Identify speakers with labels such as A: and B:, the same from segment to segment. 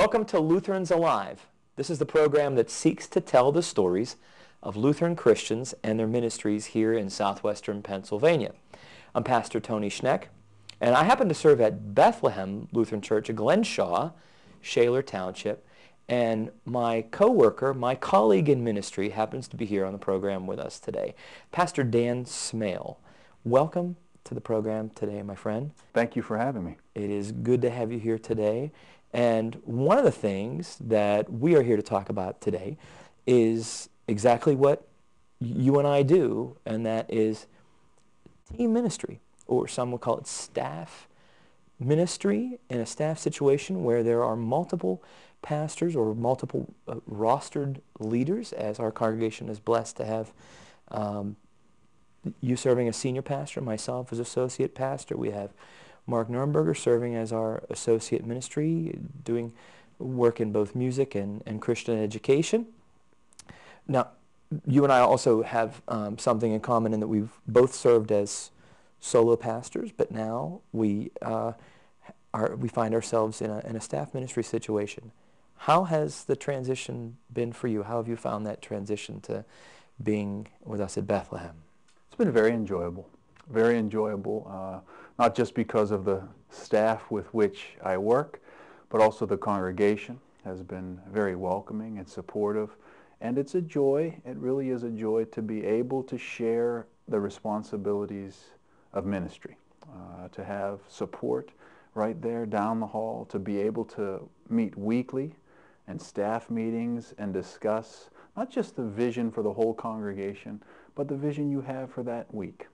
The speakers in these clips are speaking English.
A: Welcome to Lutherans Alive. This is the program that seeks to tell the stories of Lutheran Christians and their ministries here in southwestern Pennsylvania. I'm Pastor Tony Schneck, and I happen to serve at Bethlehem Lutheran Church of Glenshaw, Shaler Township, and my co-worker, my colleague in ministry, happens to be here on the program with us today, Pastor Dan Smail. Welcome to the program today, my friend.
B: Thank you for having me.
A: It is good to have you here today. And one of the things that we are here to talk about today is exactly what you and I do, and that is team ministry, or some would call it staff ministry in a staff situation where there are multiple pastors or multiple rostered leaders, as our congregation is blessed to have you serving as senior pastor, myself as associate pastor. We have Mark Nrnberger serving as our associate ministry, doing work in both music and Christian education. Now, you and I also have something in common in that we've both served as solo pastors, but now we find ourselves in a staff ministry situation. How has the transition been for you? How have you found that transition to being with us at Bethlehem?
B: It's been very enjoyable. Very enjoyable, not just because of the staff with which I work, but also the congregation has been very welcoming and supportive. And it's a joy, it really is a joy to be able to share the responsibilities of ministry, to have support right there down the hall, to be able to meet weekly and staff meetings and discuss not just the vision for the whole congregation, but the vision you have for that week.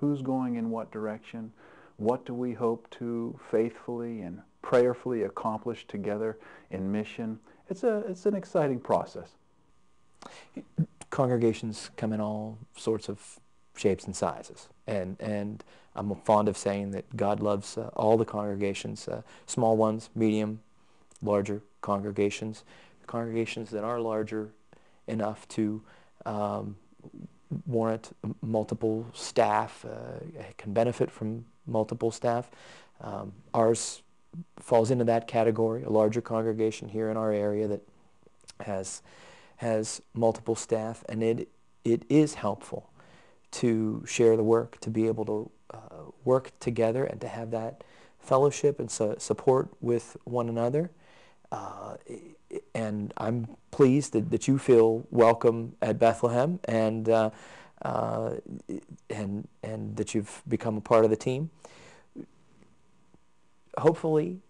B: Who's going in what direction? What do we hope to faithfully and prayerfully accomplish together in mission? It's an exciting process.
A: Congregations come in all sorts of shapes and sizes, and I'm fond of saying that God loves all the congregations, small ones, medium, larger congregations that are larger enough to warrant multiple staff, can benefit from multiple staff. Ours falls into that category, a larger congregation here in our area that has multiple staff, and it is helpful to share the work, to be able to work together and to have that fellowship and support with one another. And I'm pleased that you feel welcome at Bethlehem and that you've become a part of the team. Hopefully,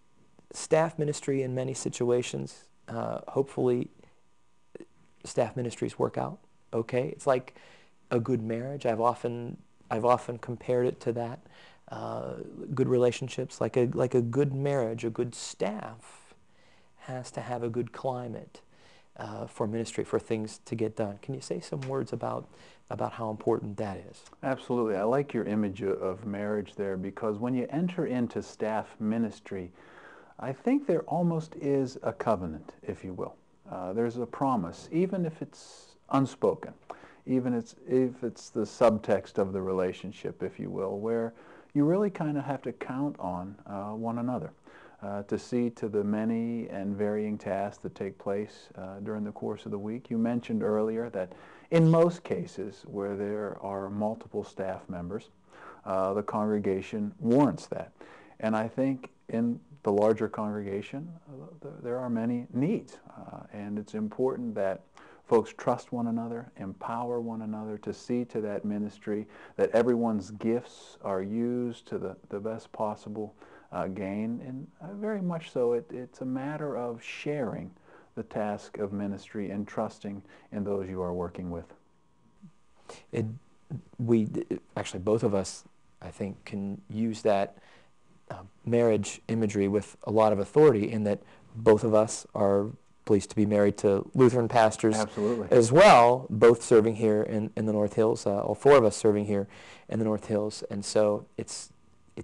A: staff ministry in many situations, hopefully staff ministries work out okay. It's like a good marriage. I've often compared it to that. Good relationships, like a good marriage, a good staff has to have a good climate for ministry, for things to get done. Can you say some words about how important that is?
B: Absolutely. I like your image of marriage there, because when you enter into staff ministry, I think there almost is a covenant, if you will. There's a promise, even if it's unspoken, even if it's the subtext of the relationship, if you will, where you really kind of have to count on one another. To see to the many and varying tasks that take place during the course of the week. You mentioned earlier that in most cases where there are multiple staff members, the congregation warrants that. And I think in the larger congregation, there are many needs. And it's important that folks trust one another, empower one another to see to that ministry, that everyone's gifts are used to the best possible gain, and very much so it's a matter of sharing the task of ministry and trusting in those you are working with.
A: Actually, both of us, I think, can use that marriage imagery with a lot of authority, in that both of us are pleased to be married to Lutheran pastors.
B: Absolutely.
A: As well, both serving here in the North Hills, all four of us serving here in the North Hills, and so it's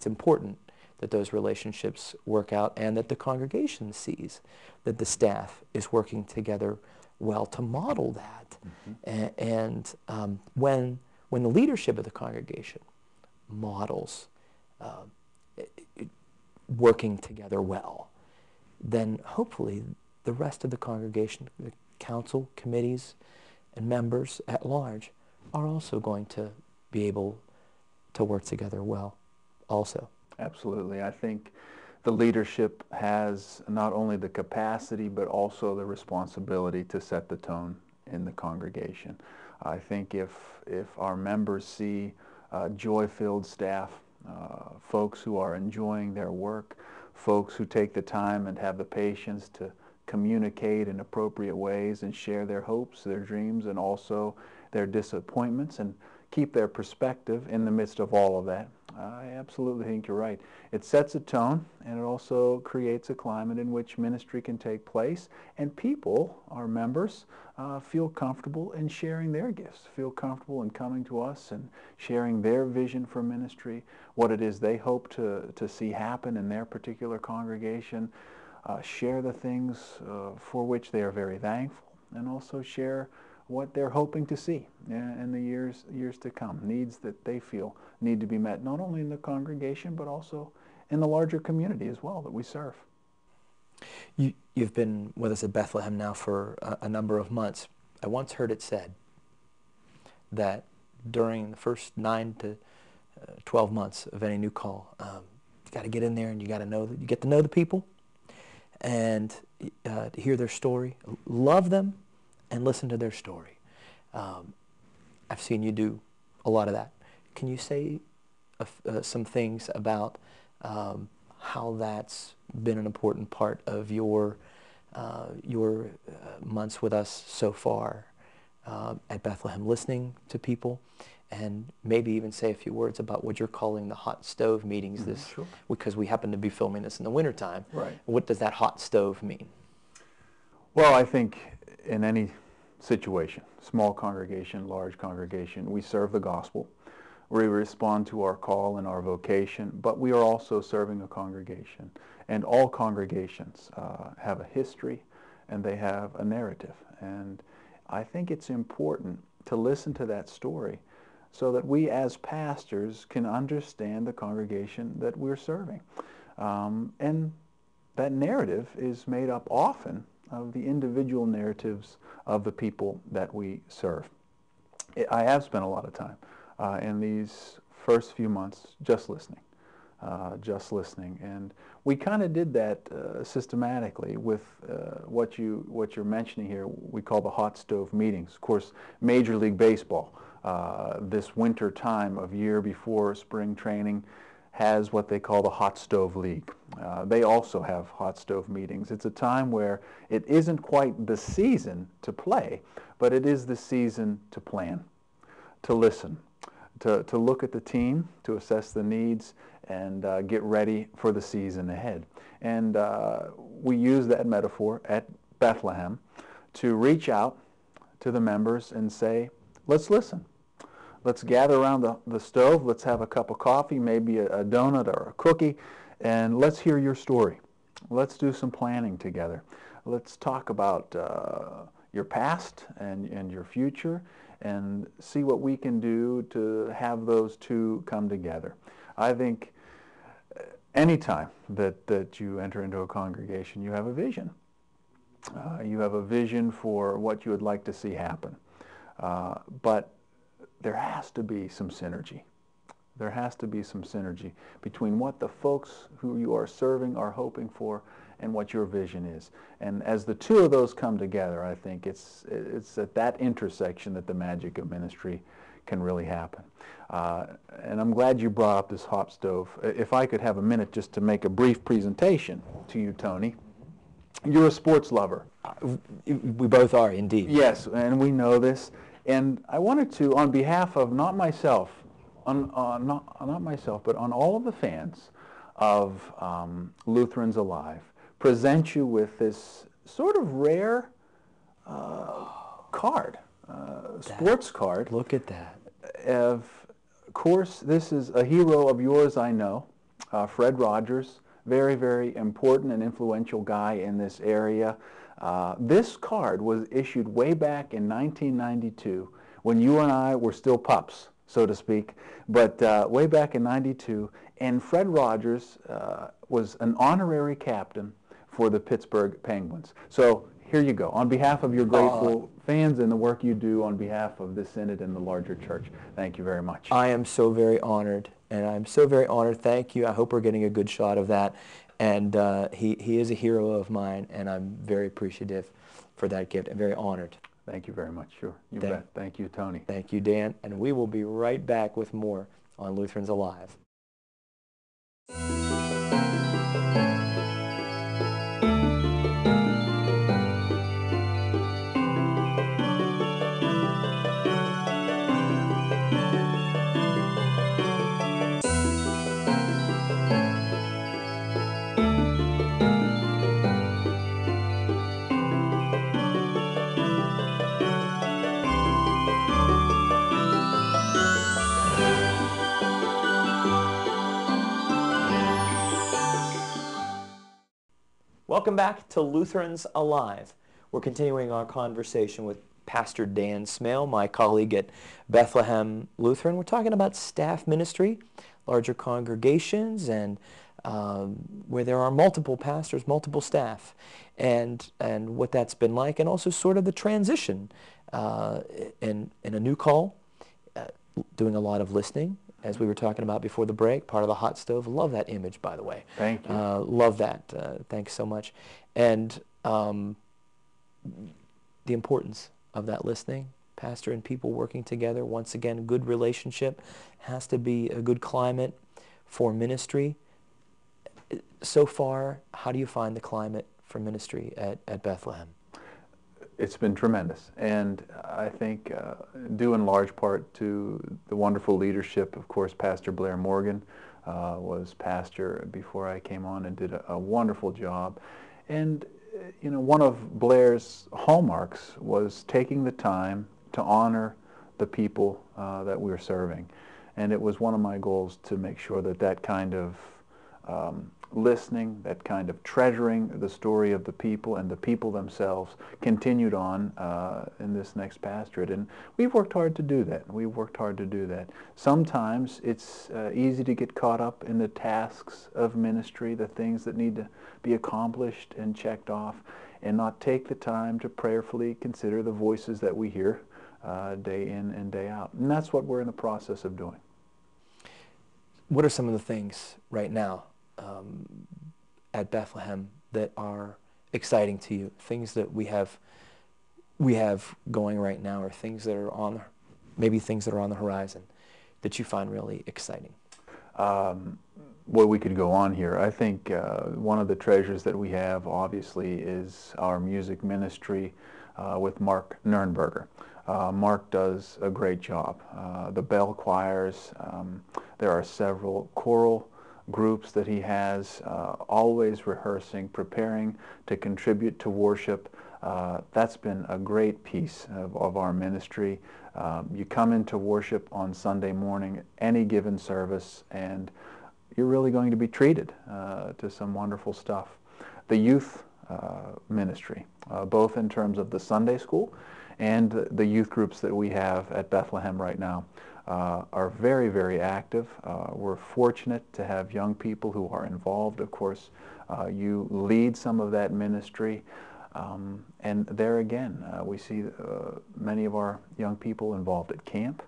A: important that those relationships work out, and that the congregation sees that the staff is working together well to model that. Mm-hmm. When the leadership of the congregation models working together well, then hopefully the rest of the congregation, the council, committees, and members at large are also going to be able to work together well also.
B: Absolutely. I think the leadership has not only the capacity but also the responsibility to set the tone in the congregation. I think if our members see joy-filled staff, folks who are enjoying their work, folks who take the time and have the patience to communicate in appropriate ways and share their hopes, their dreams, and also their disappointments, and keep their perspective in the midst of all of that. I absolutely think you're right. It sets a tone, and it also creates a climate in which ministry can take place, and people, our members, feel comfortable in sharing their gifts, feel comfortable in coming to us and sharing their vision for ministry, what it is they hope to see happen in their particular congregation, share the things for which they are very thankful, and also share what they're hoping to see in the years to come, needs that they feel need to be met, not only in the congregation, but also in the larger community as well that we serve.
A: You've been with us at Bethlehem now for a number of months. I once heard it said that during the first 9 to 12 months of any new call, you got to get in there and you got to know that you get to know the people and to hear their story, love them, and listen to their story. I've seen you do a lot of that. Can you say some things about how that's been an important part of your months with us so far at Bethlehem, listening to people, and maybe even say a few words about what you're calling the hot stove meetings
B: Sure.
A: because we happen to be filming this in the wintertime.
B: Right.
A: What does that hot stove mean?
B: Well, I think in any situation, small congregation, large congregation, we serve the gospel. We respond to our call and our vocation, but we are also serving a congregation. And all congregations have a history and they have a narrative. And I think it's important to listen to that story so that we as pastors can understand the congregation that we're serving. And that narrative is made up often of the individual narratives of the people that we serve. I have spent a lot of time in these first few months just listening. And we kind of did that systematically with what you're mentioning here. We call the hot stove meetings. Of course, Major League Baseball, this winter time of year before spring training, has what they call the Hot Stove League. They also have hot stove meetings. It's a time where it isn't quite the season to play, but it is the season to plan, to listen, to look at the team, to assess the needs, and get ready for the season ahead. And we use that metaphor at Bethlehem to reach out to the members and say, let's listen. Let's gather around the stove, let's have a cup of coffee, maybe a donut or a cookie, and let's hear your story. Let's do some planning together. Let's talk about your past and your future and see what we can do to have those two come together. I think anytime that you enter into a congregation, you have a vision. You have a vision for what you would like to see happen. But there has to be some synergy. There has to be some synergy between what the folks who you are serving are hoping for and what your vision is. And as the two of those come together, I think it's at that intersection that the magic of ministry can really happen. And I'm glad you brought up this hot stove. If I could have a minute just to make a brief presentation to you, Tony. You're a sports lover.
A: We both are, indeed.
B: Yes, and we know this. And I wanted to, on behalf of not myself, but on all of the fans of Lutherans Alive, present you with this sort of rare card, sports card.
A: Look at that.
B: Of course, this is a hero of yours, I know, Fred Rogers, very, very important and influential guy in this area. This card was issued way back in 1992 when you and I were still pups, so to speak, but way back in 92, and Fred Rogers was an honorary captain for the Pittsburgh Penguins. So here you go. On behalf of your grateful fans and the work you do on behalf of the Synod and the larger church, thank you very much.
A: I am so very honored, and I'm so very honored. Thank you. I hope we're getting a good shot of that. And he is a hero of mine, and I'm very appreciative for that gift. I'm very honored.
B: Thank you very much. Sure. You bet. Thank you, Tony.
A: Thank you, Dan. And we will be right back with more on Lutherans Alive. Welcome back to Lutherans Alive. We're continuing our conversation with Pastor Dan Smail, my colleague at Bethlehem Lutheran. We're talking about staff ministry, larger congregations, and where there are multiple pastors, multiple staff, and what that's been like, and also sort of the transition in a new call, doing a lot of listening, as we were talking about before the break, part of the hot stove. Love that image, by the way.
B: Thank you.
A: Love that. Thanks so much. And the importance of that listening, pastor and people working together. Once again, good relationship has to be a good climate for ministry. So far, how do you find the climate for ministry at Bethlehem?
B: It's been tremendous, and I think due in large part to the wonderful leadership. Of course, Pastor Blair Morgan was pastor before I came on and did a wonderful job. And you know, one of Blair's hallmarks was taking the time to honor the people that we were serving, and it was one of my goals to make sure that that kind of listening, that kind of treasuring the story of the people and the people themselves continued on in this next pastorate. And we've worked hard to do that. We've worked hard to do that. Sometimes it's easy to get caught up in the tasks of ministry, the things that need to be accomplished and checked off, and not take the time to prayerfully consider the voices that we hear day in and day out. And that's what we're in the process of doing.
A: What are some of the things right now at Bethlehem that are exciting to you? Things that we have going right now, or things that are on, maybe things that are on the horizon that you find really exciting?
B: Well, we could go on here. I think one of the treasures that we have, obviously, is our music ministry with Mark Nrnberger. Mark does a great job. The bell choirs, there are several choral groups that he has, always rehearsing, preparing to contribute to worship. That's been a great piece of our ministry. You come into worship on Sunday morning, any given service, and you're really going to be treated to some wonderful stuff. The youth ministry, both in terms of the Sunday school and the youth groups that we have at Bethlehem right now, are very, very active. We're fortunate to have young people who are involved. Of course, you lead some of that ministry. And there again, we see many of our young people involved at camp.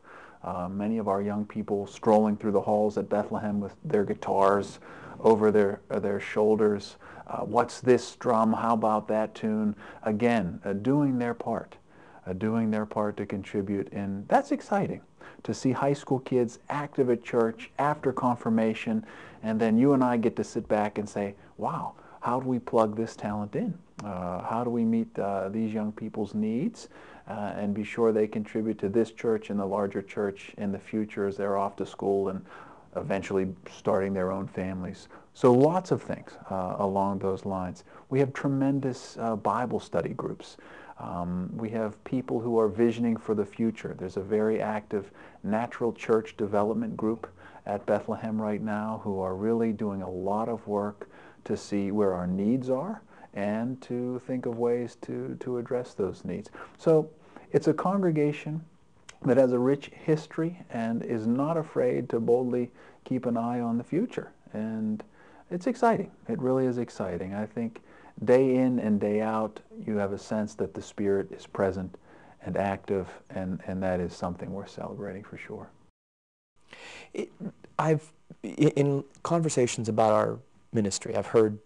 B: Many of our young people strolling through the halls at Bethlehem with their guitars over their shoulders. What's this drum? How about that tune? Again, doing their part to contribute. And that's exciting to see high school kids active at church after confirmation, and then you and I get to sit back and say, wow, how do we plug this talent in? How do we meet these young people's needs and be sure they contribute to this church and the larger church in the future as they're off to school and eventually starting their own families? So lots of things along those lines. We have tremendous Bible study groups. We have people who are visioning for the future. There's a very active natural church development group at Bethlehem right now who are really doing a lot of work to see where our needs are and to think of ways to address those needs. So it's a congregation that has a rich history and is not afraid to boldly keep an eye on the future. And it's exciting. It really is exciting. I think day in and day out, you have a sense that the Spirit is present and active, and that is something worth celebrating for sure.
A: In conversations about our ministry, I've heard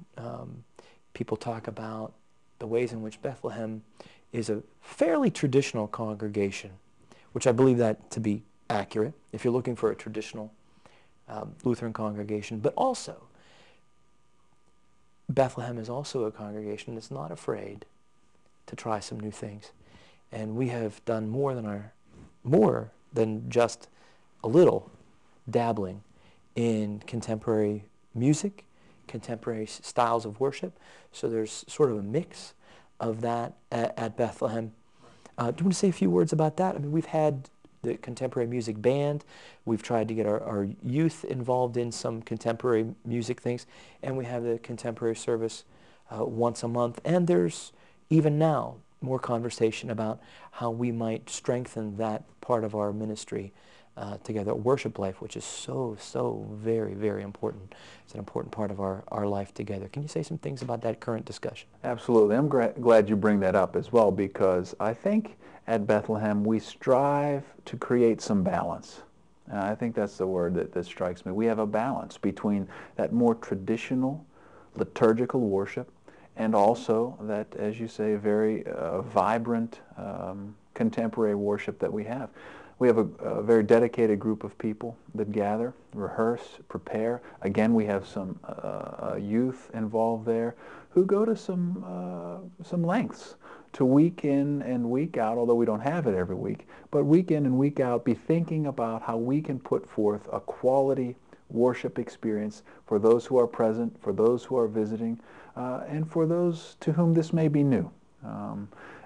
A: people talk about the ways in which Bethlehem is a fairly traditional congregation, which I believe that to be accurate if you're looking for a traditional Lutheran congregation. But also, Bethlehem is also a congregation that's not afraid to try some new things. And we have done more than just a little dabbling in contemporary music, contemporary styles of worship. So there's sort of a mix of that at Bethlehem. Do you want to say a few words about that? I mean, we've had the contemporary music band. We've tried to get our youth involved in some contemporary music things. And we have the contemporary service once a month. And there's, even now, more conversation about how we might strengthen that part of our ministry together. Worship life, which is so very, very important. It's an important part of our life together. Can you say some things about that current discussion?
B: Absolutely. I'm glad you bring that up as well, because I think at Bethlehem we strive to create some balance. I think that's the word that strikes me. We have a balance between that more traditional liturgical worship and also that, as you say, very vibrant contemporary worship that we have. We have a very dedicated group of people that gather, rehearse, prepare. Again, we have some youth involved there who go to some lengths to week in and week out, although we don't have it every week, but week in and week out be thinking about how we can put forth a quality worship experience for those who are present, for those who are visiting, and for those to whom this may be new.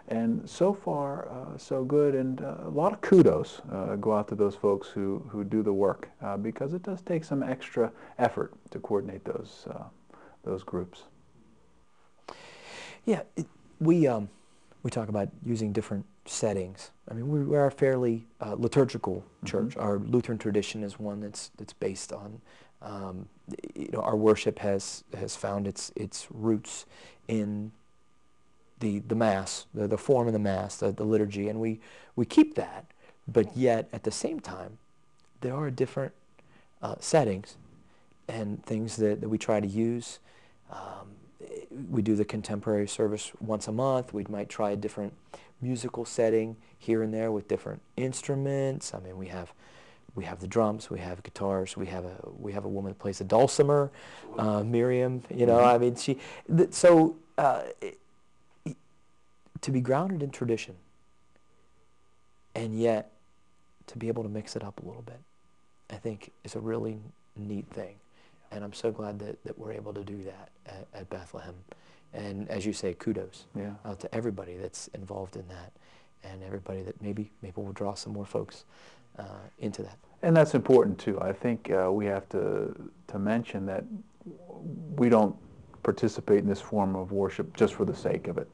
B: And so far, so good, and a lot of kudos go out to those folks who do the work, because it does take some extra effort to coordinate those groups.
A: Yeah, we talk about using different settings. I mean, we are a fairly liturgical church. Mm-hmm. Our Lutheran tradition is one that's based on, our worship has found its roots in the Mass, the form of the Mass, the liturgy, and we keep that, but yet at the same time, there are different settings and things that we try to use. We do the contemporary service once a month. We might try a different musical setting here and there with different instruments. I mean, we have the drums, we have guitars, we have a woman that plays the dulcimer, Miriam. I mean, to be grounded in tradition and yet to be able to mix it up a little bit, I think is a really neat thing. And I'm so glad that we're able to do that at Bethlehem. And as you say, kudos to everybody that's involved in that, and everybody that maybe will draw some more folks into that.
B: And that's important too. I think we have to mention that we don't participate in this form of worship just for the sake of it,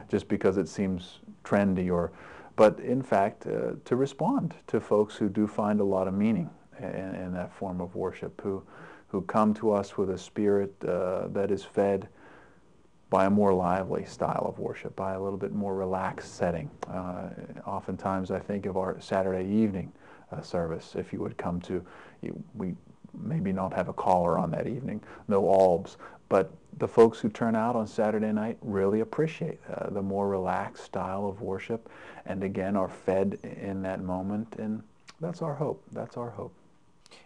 B: just because it seems trendy, but in fact to respond to folks who do find a lot of meaning in that form of worship, who come to us with a spirit that is fed by a more lively style of worship, by a little bit more relaxed setting. Oftentimes I think of our Saturday evening service. If you would come to, we maybe not have a caller on that evening, no albs, but the folks who turn out on Saturday night really appreciate the more relaxed style of worship, and again are fed in that moment, and that's our hope. That's our hope.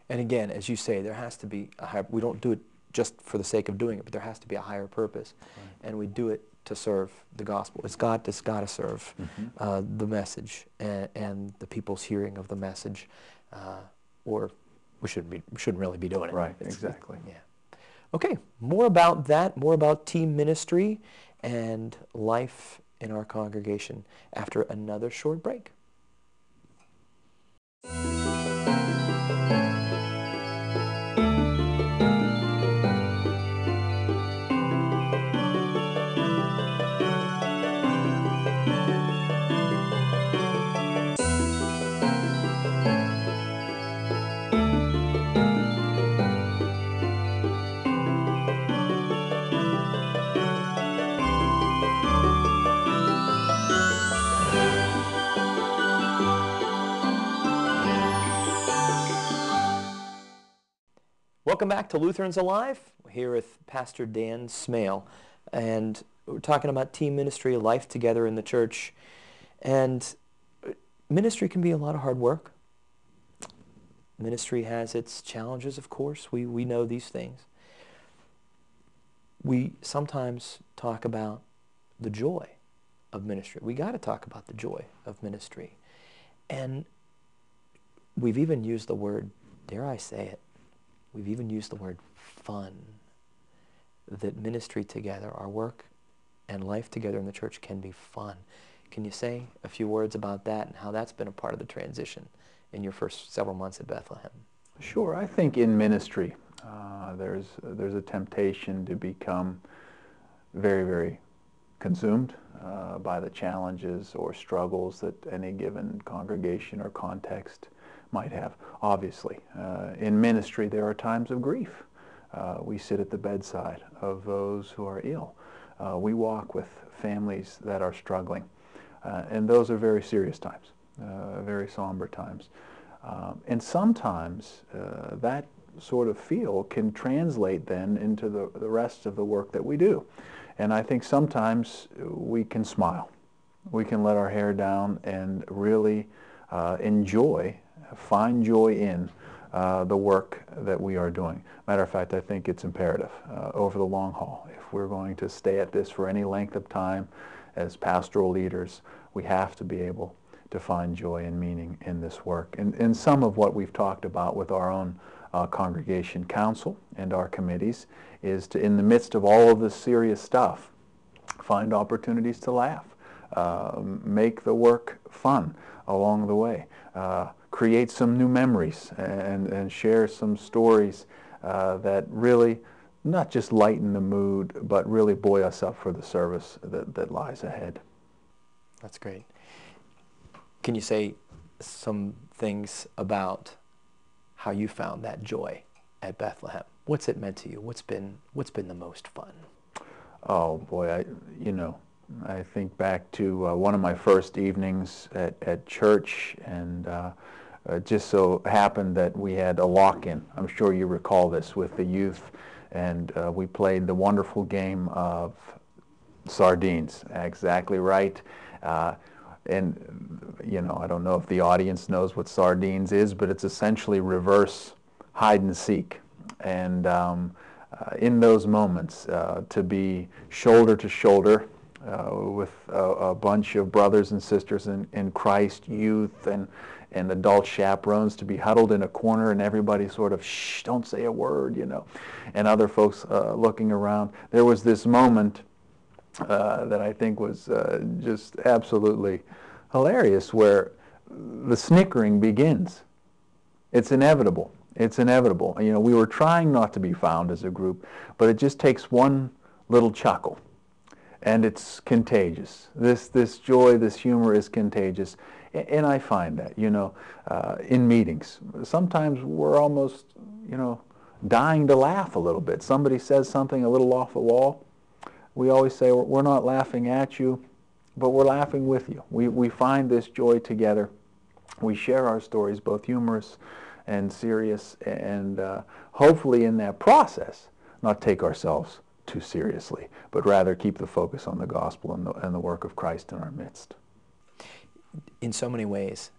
A: And again, as you say, there has to be a higher, we don't do it just for the sake of doing it, but there has to be a higher purpose. Right. And we do it to serve the gospel. It's God that's got to serve the message and the people's hearing of the message, or we shouldn't really be doing it.
B: Right, exactly.
A: Yeah. Okay, more about that, more about team ministry and life in our congregation after another short break. Welcome back to Lutherans Alive. We're here with Pastor Dan Smail, and we're talking about team ministry, life together in the church. And ministry can be a lot of hard work. Ministry has its challenges, of course. We know these things. We sometimes talk about the joy of ministry. We got to talk about the joy of ministry. And we've even used the word, dare I say it, we've even used the word fun. That ministry together, our work and life together in the church can be fun. Can you say a few words about that and how that's been a part of the transition in your first several months at Bethlehem?
B: Sure. I think in ministry there's a temptation to become very, very consumed by the challenges or struggles that any given congregation or context might have. Obviously, in ministry there are times of grief. We sit at the bedside of those who are ill. We walk with families that are struggling. And those are very serious times, very somber times. And sometimes that sort of feel can translate then into the rest of the work that we do. And I think sometimes we can smile. We can let our hair down and really enjoy, find joy in the work that we are doing. Matter of fact, I think it's imperative over the long haul. If we're going to stay at this for any length of time as pastoral leaders, we have to be able to find joy and meaning in this work. And some of what we've talked about with our own congregation council and our committees is to, in the midst of all of this serious stuff, find opportunities to laugh, make the work fun along the way, create some new memories and share some stories that really not just lighten the mood, but really buoy us up for the service that lies ahead.
A: That's great. Can you say some things about how you found that joy at Bethlehem? What's it meant to you? What's been the most fun?
B: Oh boy, I think back to one of my first evenings at church, and it just so happened that we had a lock-in. I'm sure you recall this with the youth, and we played the wonderful game of sardines. Exactly right. And I don't know if the audience knows what sardines is, but it's essentially reverse hide and seek. And in those moments, to be shoulder to shoulder with a bunch of brothers and sisters in Christ, youth and adult chaperones, to be huddled in a corner and everybody sort of, shh, don't say a word, and other folks looking around. There was this moment that I think was just absolutely hilarious, where the snickering begins. It's inevitable. It's inevitable. We were trying not to be found as a group, but it just takes one little chuckle, and it's contagious. This joy, this humor is contagious, and I find that in meetings sometimes we're almost dying to laugh a little bit. Somebody says something a little off the wall. We always say, we're not laughing at you, but we're laughing with you. We find this joy together. We share our stories, both humorous and serious, and hopefully in that process, not take ourselves too seriously, but rather keep the focus on the gospel and the work of Christ in our midst.
A: In so many ways,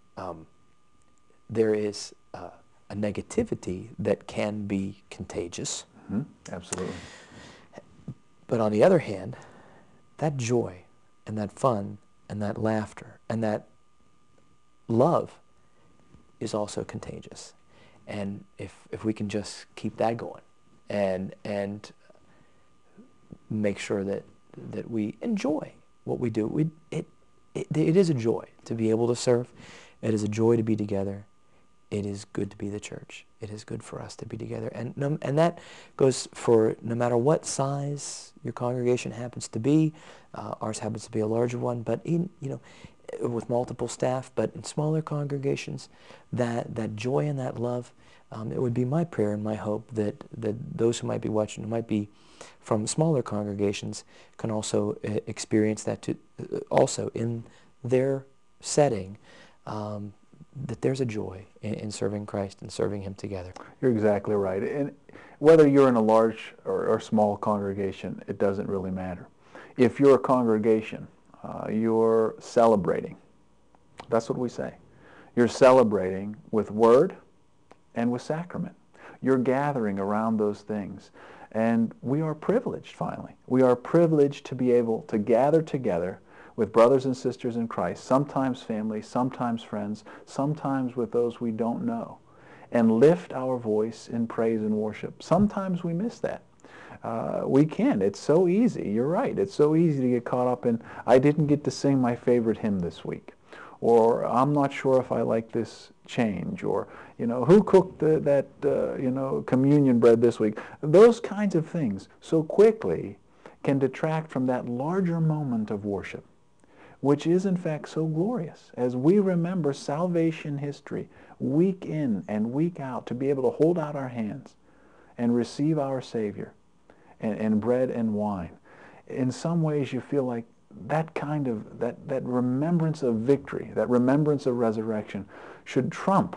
A: there is a negativity that can be contagious.
B: Mm-hmm. Absolutely.
A: But on the other hand, that joy and that fun and that laughter and that love is also contagious. And if we can just keep that going and make sure that we enjoy what we do, it is a joy to be able to serve. It is a joy to be together. It is good to be the church. It is good for us to be together. And that goes for no matter what size your congregation happens to be. Ours happens to be a larger one, but with multiple staff. But in smaller congregations, that joy and that love, it would be my prayer and my hope that those who might be watching, who might be from smaller congregations, can also experience that also in their setting. That there's a joy in serving Christ and serving Him together.
B: You're exactly right. And whether you're in a large or small congregation, it doesn't really matter. If you're a congregation, you're celebrating. That's what we say. You're celebrating with word and with sacrament. You're gathering around those things. And we are privileged, finally. We are privileged to be able to gather together with brothers and sisters in Christ, sometimes family, sometimes friends, sometimes with those we don't know, and lift our voice in praise and worship. Sometimes we miss that. We can. It's so easy. You're right. It's so easy to get caught up in, I didn't get to sing my favorite hymn this week, or I'm not sure if I like this change, or, who cooked that communion bread this week. Those kinds of things so quickly can detract from that larger moment of worship, which is in fact so glorious as we remember salvation history week in and week out, to be able to hold out our hands and receive our Savior and bread and wine. In some ways you feel like that kind of, that remembrance of victory, that remembrance of resurrection should trump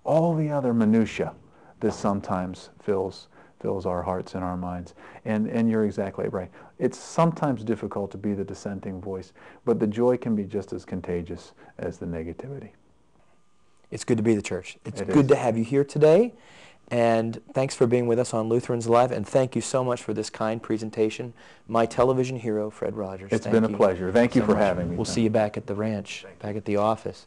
B: all the other minutiae that sometimes fills our hearts and our minds. And you're exactly right. It's sometimes difficult to be the dissenting voice, but the joy can be just as contagious as the negativity.
A: It's good to be the church. It's good to have you here today. And thanks for being with us on Lutherans Alive. And thank you so much for this kind presentation. My television hero, Fred Rogers.
B: It's been a pleasure. Thank you for having me.
A: We'll see you back at the ranch, back at the office.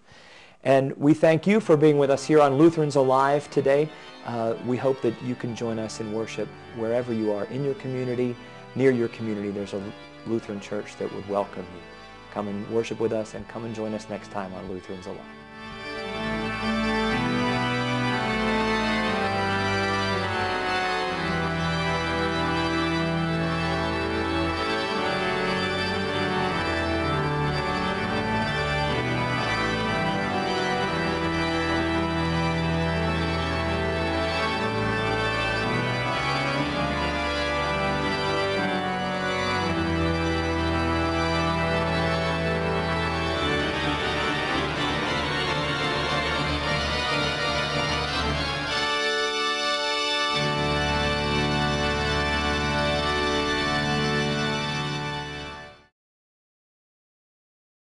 A: And we thank you for being with us here on Lutherans Alive today. We hope that you can join us in worship wherever you are, in your community, near your community. There's a Lutheran church that would welcome you. Come and worship with us, and come and join us next time on Lutherans Alive.